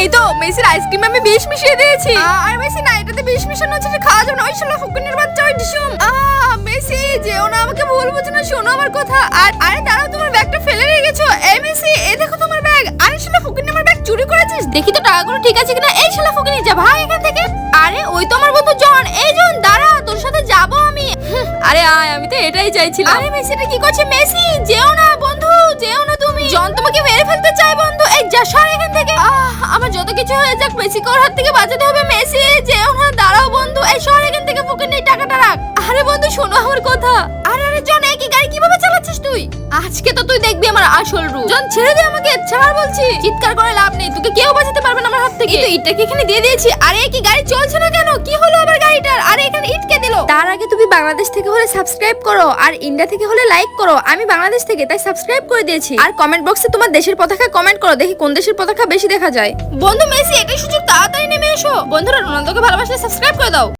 এই তো মেসির আইসক্রিম আমি বিষ মিশিয়ে দিয়েছি। আর মেসি না, এটাতে বিষ মিশানো হচ্ছে, খাওয়া যাবে না। ওই শালা ফুকুনির বাচ্চা, ওই ডিসুম। মেসি যেও না, আমাকে ভুল বুঝো না, শোনো আমার কথা। আর আরে দাঁড়াও, তোমার ব্যাগটা ফেলে রেখেছো। এই মেসি, এই দেখো তোমার ব্যাগ। আরে শালা ফুকুনি, আমার ব্যাগ চুরি করেছিস। দেখি তো টাকাগুলো ঠিক আছে কিনা। এই শালা ফুকুনি, যা ভাই এখান থেকে। আরে ওই তো আমার বন্ধু জন। এই জন দাঁড়া, তোর সাথে যাবো আমি। আরে আয়, আমি তো এটাই চাইছিলাম। আরে মেসি এটা কি করছে? মেসি যেও না বন্ধু, যেও না তুমি। জন তোমাকে মেরে ফেলতে চায় বন্ধু। এই যা, সর এখান থেকে। আমার যত কিছু হয়ে যাক, মেসিকে ওর হাত থেকে বাঁচাতে হবে। মেসি যেও না, দাঁড়াও বন্ধু। এই সর এখান থেকে, ফুকুনি টাকাটা রাখ। আরে বন্ধু শোনো আমার কথা। আরে জন, এই গাড়ি কিভাবে চালাচ্ছিস তুই? আজকে তো তুই দেখবি আমার আসল রূপ। জন ছেড়ে দে আমাকে, ছাড় বলছি। চিৎকার করে লাভ নেই, তোকে কেউ বাঁচাতে পারবে না আমার হাত থেকে। এই তো ইটটাকে এখানে দিয়ে দিয়েছি। আরে কি গাড়ি চলছে না কেন? কি হলো আবার গাড়িটার? আরে এখানে ইট কে দিল? তার আগে তুমি বাংলাদেশ থেকে হলে সাবস্ক্রাইব করো, আর ইন্ডিয়া থেকে হলে লাইক করো। আমি বাংলাদেশ থেকে, তাই সাবস্ক্রাইব করে দিয়েছি। আর কমেন্ট বক্সে তোমার দেশের পতাকা কমেন্ট করো, দেখি কোন দেশের পতাকা বেশি দেখা যায়। বন্ধু মেসি, এটাই সুযোগ, তাড়াতাড়ি নেমে এসো। বন্ধুরা রোনালদোকে ভালোবাসলে সাবস্ক্রাইব করে দাও।